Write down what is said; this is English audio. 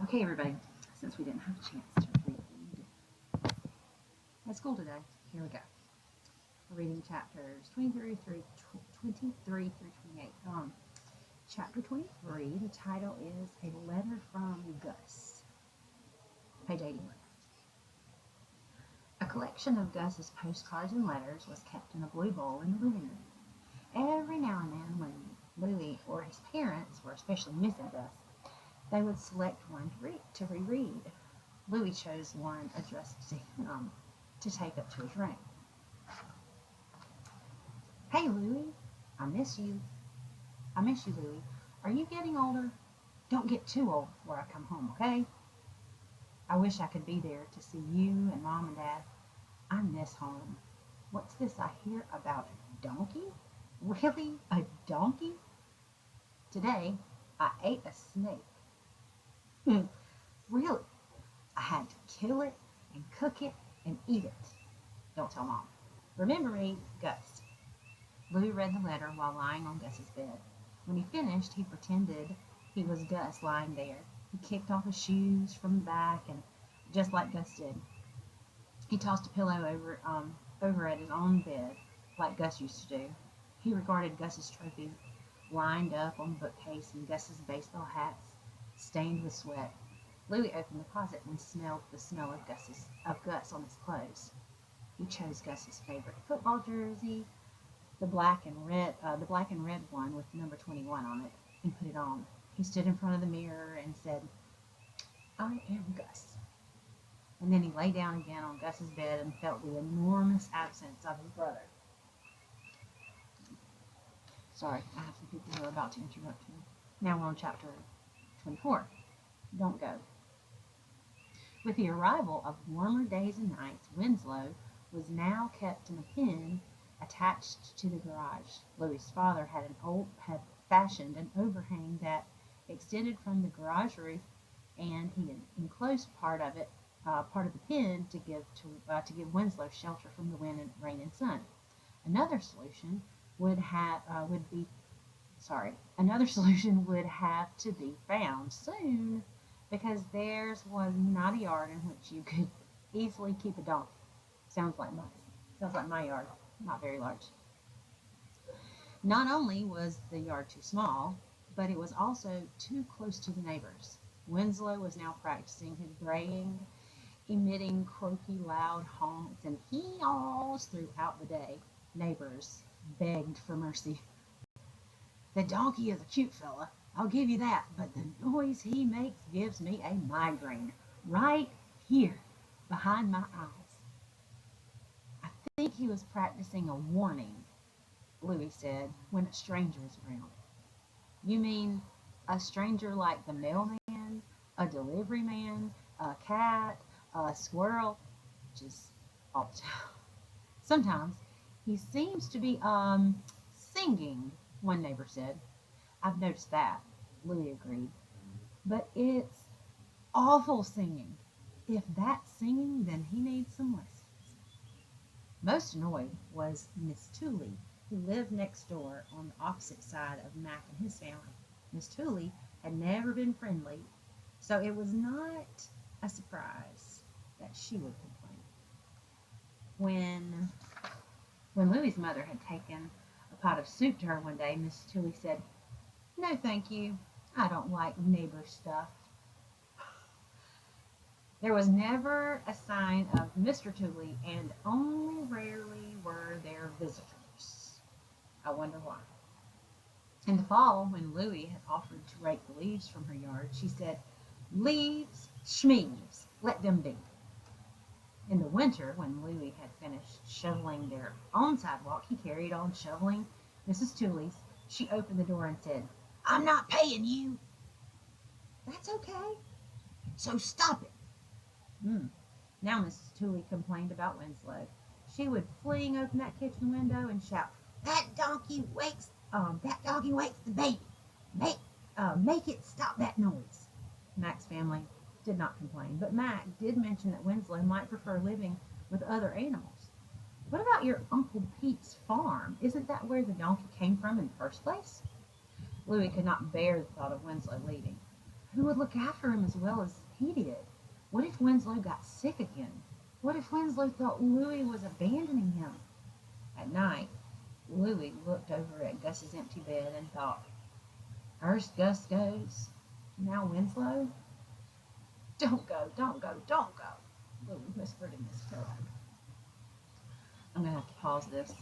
Okay, everybody, since we didn't have a chance to read at school today, here we go. We're reading chapters 23 through 28. Chapter 23, the title is A Letter from Gus, page 81. A collection of Gus's postcards and letters was kept in a blue bowl in the living room. Every now and then, when Louis or his parents were especially missing Gus, they would select one to reread. Louis chose one addressed to him to take up to his room. Hey, Louis, I miss you. I miss you, Louis. Are you getting older? Don't get too old before I come home, okay? I wish I could be there to see you and Mom and Dad. I miss home. What's this I hear about a donkey? Really? A donkey? Today, I ate a snake. Really? I had to kill it and cook it and eat it. Don't tell Mom. Remember me, Gus. Lou read the letter while lying on Gus's bed. When he finished, he pretended he was Gus lying there. He kicked off his shoes from the back, and just like Gus did, he tossed a pillow over at his own bed, like Gus used to do. He regarded Gus's trophies lined up on the bookcase and Gus's baseball hats stained with sweat. Louis opened the closet and smelled the smell of Gus on his clothes. He chose Gus's favorite football jersey, the black and red one with number 21 on it, and put it on. He stood in front of the mirror and said, "I am Gus." And then he lay down again on Gus's bed and felt the enormous absence of his brother. Sorry, I have some people who are about to interrupt me. Now we're on chapter 24. Don't go. With the arrival of warmer days and nights, Winslow was now kept in a pen attached to the garage. Louis's father had fashioned an overhang that extended from the garage roof, and he had enclosed part of the pen to give Winslow shelter from the wind and rain and sun. Another solution would have would be Another solution would have to be found soon, because theirs was not a yard in which you could easily keep a donkey. Sounds like my yard, not very large. Not only was the yard too small, but it was also too close to the neighbors. Winslow was now practicing his braying, emitting croaky loud honks and hee-haws throughout the day. Neighbors begged for mercy. The donkey is a cute fella, I'll give you that, but the noise he makes gives me a migraine. Right here, behind my eyes. I think he was practicing a warning, Louis said, when a stranger is around. You mean a stranger like the mailman, a delivery man, a cat, a squirrel? Just all the time. Sometimes he seems to be, singing, one neighbor said. I've noticed that, Louis agreed. But it's awful singing. If that's singing, then he needs some lessons. Most annoyed was Miss Tooley, who lived next door on the opposite side of Mac and his family. Miss Tooley had never been friendly, so it was not a surprise that she would complain. When when Louis's mother had taken a pot of soup to her one day, Miss Tooley said, "No, thank you. I don't like neighbor stuff." There was never a sign of Mr. Tooley, and only rarely were there visitors. I wonder why. In the fall, when Louis had offered to rake the leaves from her yard, she said, "Leaves, schmeaves, let them be." In the winter, when Louis had finished shoveling their own sidewalk, he carried on shoveling Mrs. Tooley's. She opened the door and said, "I'm not paying you." "That's okay. So stop it." Hmm. Now Mrs. Tooley complained about Winslow. She would fling open that kitchen window and shout, That donkey wakes the baby. Make it stop that noise." Mac's family did not complain, but Mac did mention that Winslow might prefer living with other animals. "What about your Uncle Pete's farm? Isn't that where the donkey came from in the first place?" Louis could not bear the thought of Winslow leaving. Who would look after him as well as he did? What if Winslow got sick again? What if Winslow thought Louie was abandoning him? At night, Louie looked over at Gus's empty bed and thought, first Gus goes, now Winslow? Don't go, don't go, don't go, Louie whispered in his pillow. I'm going to have to pause this.